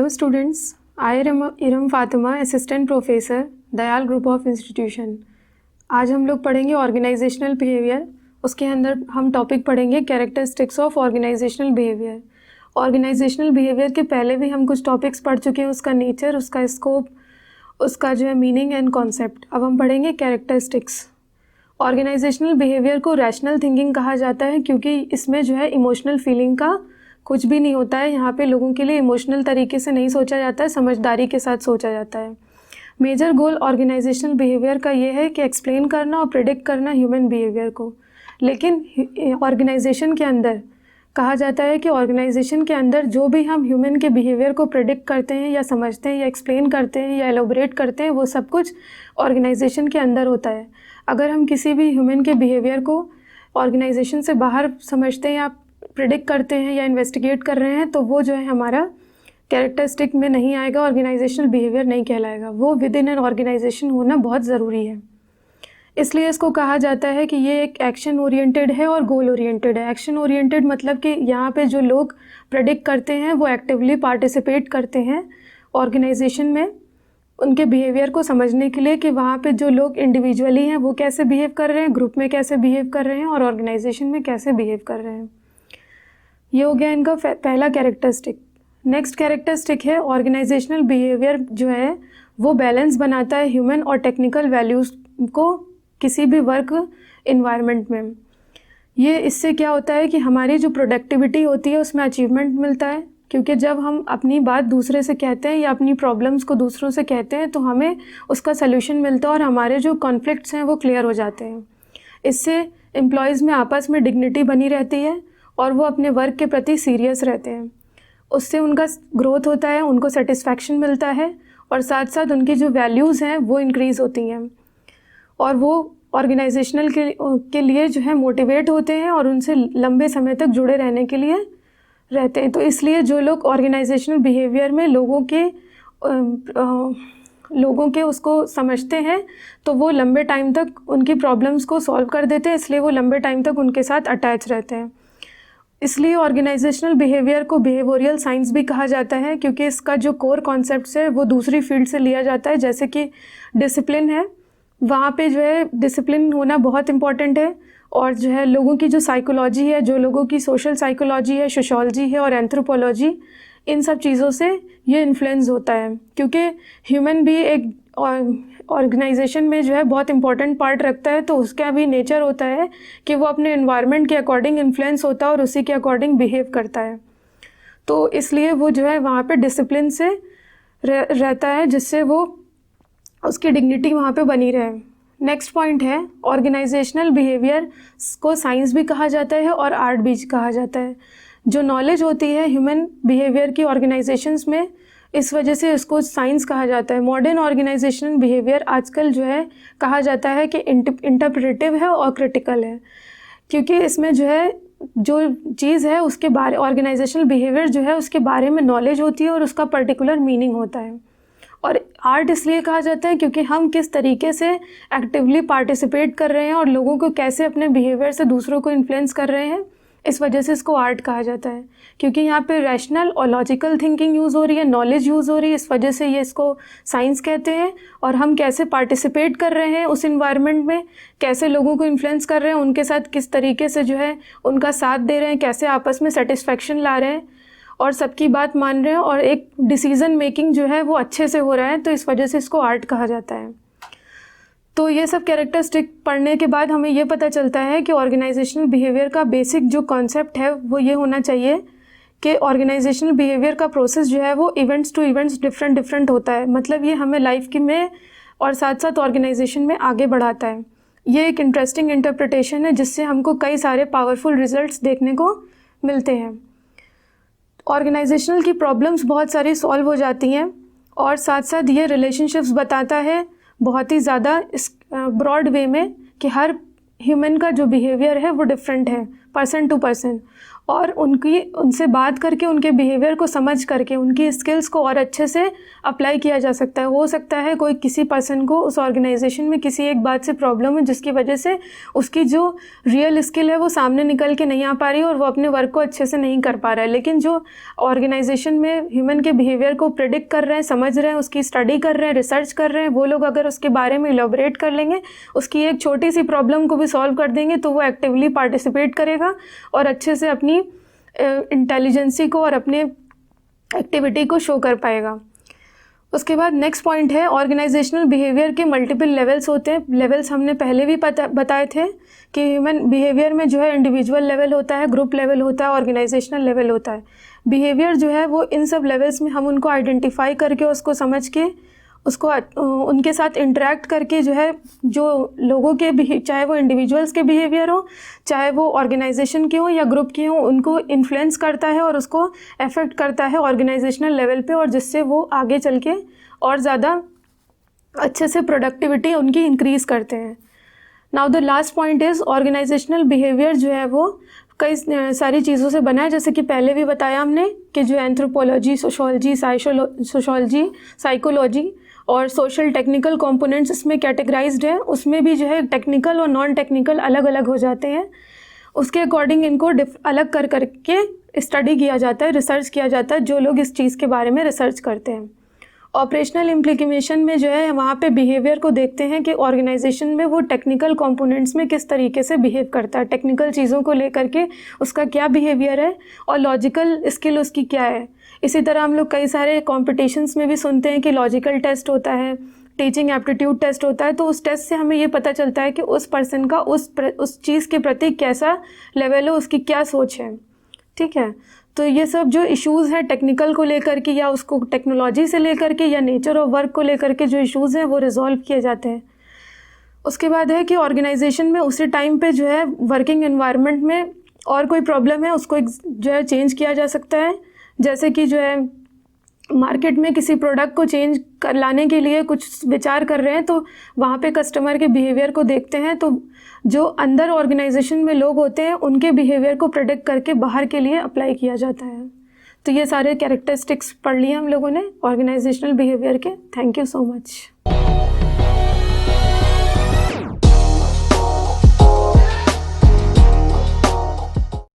students, I am Iram Fatima, assistant professor, Dayal group of institution. आज हम लोग पढ़ेंगे ऑर्गेनाइजेशनल बिहेवियर। उसके अंदर हम टॉपिक पढ़ेंगे characteristics of organisational behaviour. Organisational behaviour के पहले भी हम कुछ टॉपिक्स पढ़ चुके हैं, उसका नेचर, उसका स्कोप, उसका जो है मीनिंग एंड कॉन्सेप्ट। अब हम पढ़ेंगे कैरेक्टरिस्टिक्स। ऑर्गेनाइजेशनल बिहेवियर को रैशनल थिंकिंग कहा जाता है क्योंकि इसमें जो है इमोशनल फीलिंग का कुछ भी नहीं होता है। यहाँ पे लोगों के लिए इमोशनल तरीके से नहीं सोचा जाता है, समझदारी के साथ सोचा जाता है। मेजर गोल ऑर्गेनाइजेशनल बिहेवियर का ये है कि एक्सप्लेन करना और प्रेडिक्ट करना ह्यूमन बिहेवियर को। लेकिन ऑर्गेनाइजेशन के अंदर कहा जाता है कि ऑर्गेनाइजेशन के अंदर जो भी हम ह्यूमन के बिहेवियर को प्रेडिक्ट करते हैं या समझते हैं या एक्सप्लेन करते हैं या एलोबरेट करते हैं, वो सब कुछ ऑर्गेनाइजेशन के अंदर होता है। अगर हम किसी भी ह्यूमन के बिहेवियर को ऑर्गेनाइजेशन से बाहर समझते हैं या प्रेडिक्ट करते हैं या इन्वेस्टिगेट कर रहे हैं तो वो जो है हमारा कैरेक्टरिस्टिक में नहीं आएगा, ऑर्गेनाइजेशनल बिहेवियर नहीं कहलाएगा। वो विद इन एन ऑर्गेनाइजेशन होना बहुत ज़रूरी है। इसलिए इसको कहा जाता है कि ये एक एक्शन ओरिएंटेड है और गोल ओरिएंटेड है। एक्शन ओरिएंटेड मतलब कि यहाँ पे जो लोग प्रेडिक्ट करते हैं वो एक्टिवली पार्टिसिपेट करते हैं ऑर्गेनाइजेशन में उनके बिहेवियर को समझने के लिए कि वहाँ पे जो लोग इंडिविजुअली हैं वो कैसे बिहेव कर रहे हैं, ग्रुप में कैसे बिहेव कर रहे हैं और ऑर्गेनाइजेशन में कैसे बिहेव कर रहे हैं। ये हो गया इनका पहला कैरेक्टरिस्टिक। नेक्स्ट कैरेक्टरिस्टिक है ऑर्गेनाइजेशनल बिहेवियर जो है वो बैलेंस बनाता है ह्यूमन और टेक्निकल वैल्यूज़ को किसी भी वर्क इन्वायरमेंट में। ये इससे क्या होता है कि हमारी जो प्रोडक्टिविटी होती है उसमें अचीवमेंट मिलता है, क्योंकि जब हम अपनी बात दूसरे से कहते हैं या अपनी प्रॉब्लम्स को दूसरों से कहते हैं तो हमें उसका सल्यूशन मिलता है और हमारे जो कॉन्फ्लिक्ट्स हैं वो क्लियर हो जाते हैं। इससे एम्प्लॉयज़ में आपस में डिग्निटी बनी रहती है और वो अपने वर्क के प्रति सीरियस रहते हैं। उससे उनका ग्रोथ होता है, उनको सेटिस्फैक्शन मिलता है और साथ साथ उनकी जो वैल्यूज़ हैं वो इंक्रीज़ होती हैं और वो ऑर्गेनाइजेशनल के लिए जो है मोटिवेट होते हैं और उनसे लंबे समय तक जुड़े रहने के लिए रहते हैं। तो इसलिए जो लोग ऑर्गेनाइजेशनल बिहेवियर में लोगों के उसको समझते हैं तो वो लंबे टाइम तक उनकी प्रॉब्लम्स को सॉल्व कर देते हैं, इसलिए वो लंबे टाइम तक उनके साथ अटैच रहते हैं। इसलिए ऑर्गेनाइजेशनल बिहेवियर को बिहेवियरल साइंस भी कहा जाता है क्योंकि इसका जो कोर कॉन्सेप्ट्स है वो दूसरी फील्ड से लिया जाता है। जैसे कि डिसिप्लिन है, वहाँ पे जो है डिसिप्लिन होना बहुत इम्पॉर्टेंट है और जो है लोगों की जो साइकोलॉजी है, जो लोगों की सोशल साइकोलॉजी है, सोशोलॉजी है और एंथ्रोपोलॉजी, इन सब चीज़ों से ये इन्फ्लुएंस होता है क्योंकि ह्यूमन भी एक ऑर्गेनाइजेशन में जो है बहुत इंपॉर्टेंट पार्ट रखता है। तो उसका भी नेचर होता है कि वो अपने एनवायरनमेंट के अकॉर्डिंग इन्फ्लुएंस होता है और उसी के अकॉर्डिंग बिहेव करता है। तो इसलिए वो जो है वहाँ पे डिसिप्लिन से रहता है जिससे वो उसकी डिग्निटी वहाँ पे बनी रहे। नेक्स्ट पॉइंट है ऑर्गेनाइजेशनल बिहेवियर को साइंस भी कहा जाता है और आर्ट भी कहा जाता है। जो नॉलेज होती है ह्यूमन बिहेवियर की ऑर्गेनाइजेशंस में, इस वजह से इसको साइंस कहा जाता है। मॉडर्न ऑर्गेनाइजेशनल बिहेवियर आजकल जो है कहा जाता है कि इंटरप्रेटिव है और क्रिटिकल है, क्योंकि इसमें जो है जो चीज़ है उसके बारे ऑर्गेनाइजेशनल बिहेवियर जो है उसके बारे में नॉलेज होती है और उसका पर्टिकुलर मीनिंग होता है। और आर्ट इसलिए कहा जाता है क्योंकि हम किस तरीके से एक्टिवली पार्टिसिपेट कर रहे हैं और लोगों को कैसे अपने बिहेवियर से दूसरों को इन्फ्लुएंस कर रहे हैं, इस वजह से इसको आर्ट कहा जाता है। क्योंकि यहाँ पे रैशनल और लॉजिकल थिंकिंग यूज़ हो रही है, नॉलेज यूज़ हो रही है, इस वजह से ये इसको साइंस कहते हैं। और हम कैसे पार्टिसिपेट कर रहे हैं उस इन्वायरमेंट में, कैसे लोगों को इन्फ्लुएंस कर रहे हैं, उनके साथ किस तरीके से जो है उनका साथ दे रहे हैं, कैसे आपस में सेटिस्फैक्शन ला रहे हैं और सबकी बात मान रहे हैं और एक डिसीज़न मेकिंग जो है वो अच्छे से हो रहा है, तो इस वजह से इसको आर्ट कहा जाता है। तो ये सब कैरेक्टरिस्टिक पढ़ने के बाद हमें ये पता चलता है कि ऑर्गेनाइजेशनल बिहेवियर का बेसिक जो कॉन्सेप्ट है वो ये होना चाहिए कि ऑर्गेनाइजेशनल बिहेवियर का प्रोसेस जो है वो इवेंट्स टू इवेंट्स डिफरेंट होता है। मतलब ये हमें लाइफ की में और साथ साथ ऑर्गेनाइजेशन में आगे बढ़ाता है। ये एक इंटरेस्टिंग इंटरप्रिटेशन है जिससे हमको कई सारे पावरफुल रिजल्ट्स देखने को मिलते हैं। ऑर्गेनाइजेशनल की प्रॉब्लम्स बहुत सारी सॉल्व हो जाती हैं और साथ साथ ये रिलेशनशिप्स बताता है बहुत ही ज़्यादा इस ब्रॉड वे में कि हर ह्यूमन का जो बिहेवियर है वो डिफरेंट है पर्सन टू पर्सन। और उनसे बात करके उनके बिहेवियर को समझ करके उनकी स्किल्स को और अच्छे से अप्लाई किया जा सकता है। हो सकता है कोई किसी पर्सन को उस ऑर्गेनाइजेशन में किसी एक बात से प्रॉब्लम है जिसकी वजह से उसकी जो रियल स्किल है वो सामने निकल के नहीं आ पा रही है और वो अपने वर्क को अच्छे से नहीं कर पा रहा है। लेकिन जो ऑर्गेनाइजेशन में ह्यूमन के बिहेवियर को प्रिडिक्ट कर रहे हैं, समझ रहे हैं, उसकी स्टडी कर रहे हैं, रिसर्च कर रहे हैं, वो लोग अगर उसके बारे में इलैबोरेट कर लेंगे, उसकी एक छोटी सी प्रॉब्लम को भी सॉल्व कर देंगे, तो वो एक्टिवली पार्टिसिपेट करेगा और अच्छे से अपनी इंटेलिजेंसी को और अपने एक्टिविटी को शो कर पाएगा। उसके बाद नेक्स्ट पॉइंट है ऑर्गेनाइजेशनल बिहेवियर के मल्टीपल लेवल्स होते हैं। लेवल्स हमने पहले भी बताए थे कि ह्यूमन बिहेवियर में जो है इंडिविजुअल लेवल होता है, ग्रुप लेवल होता है, ऑर्गेनाइजेशनल लेवल होता है। बिहेवियर जो है वो इन सब लेवल्स में हम उनको आइडेंटिफाई करके उसको समझ के उसको उनके साथ इंटरेक्ट करके जो है जो लोगों के चाहे वो इंडिविजुअल्स के बिहेवियर हो, चाहे वो ऑर्गेनाइजेशन के हो या ग्रुप के हो, उनको इन्फ्लुएंस करता है और उसको अफेक्ट करता है ऑर्गेनाइजेशनल लेवल पे, और जिससे वो आगे चल के और ज़्यादा अच्छे से प्रोडक्टिविटी उनकी इंक्रीज़ करते हैं। Now the last point is organisational behaviour जो है वो कई सारी चीज़ों से बना है, जैसे कि पहले भी बताया हमने कि जो एंथ्रोपोलॉजी, सोशोलॉजी, साइकोलॉजी और सोशल टेक्निकल कंपोनेंट्स इसमें कैटेगराइज्ड है। उसमें भी जो है टेक्निकल और नॉन टेक्निकल अलग अलग हो जाते हैं। उसके अकॉर्डिंग इनको अलग कर करके स्टडी किया जाता है, रिसर्च किया जाता है, जो लोग इस चीज़ के बारे में रिसर्च करते हैं। ऑपरेशनल इम्प्लीकेशन में जो है वहाँ पे बिहेवियर को देखते हैं कि ऑर्गेनाइजेशन में वो टेक्निकल कंपोनेंट्स में किस तरीके से बिहेव करता है, टेक्निकल चीज़ों को लेकर के उसका क्या बिहेवियर है और लॉजिकल स्किल उसकी क्या है। इसी तरह हम लोग कई सारे कॉम्पिटिशन्स में भी सुनते हैं कि लॉजिकल टेस्ट होता है, टीचिंग एप्टीट्यूड टेस्ट होता है, तो उस टेस्ट से हमें ये पता चलता है कि उस पर्सन का उस चीज़ के प्रति कैसा लेवल है, उसकी क्या सोच है। ठीक है, तो ये सब जो इश्यूज़ हैं टेक्निकल को लेकर के या उसको टेक्नोलॉजी से लेकर के या नेचर ऑफ वर्क को लेकर के जो इश्यूज़ हैं वो रिजॉल्व किए जाते हैं। उसके बाद है कि ऑर्गेनाइजेशन में उसी टाइम पे जो है वर्किंग एनवायरनमेंट में और कोई प्रॉब्लम है उसको जो है चेंज किया जा सकता है। जैसे कि जो है मार्केट में किसी प्रोडक्ट को चेंज कर लाने के लिए कुछ विचार कर रहे हैं, तो वहाँ पे कस्टमर के बिहेवियर को देखते हैं, तो जो अंदर ऑर्गेनाइजेशन में लोग होते हैं उनके बिहेवियर को प्रेडिक्ट करके बाहर के लिए अप्लाई किया जाता है। तो ये सारे कैरेक्टरिस्टिक्स पढ़ लिए हम लोगों ने ऑर्गेनाइजेशनल बिहेवियर के। Thank you so much.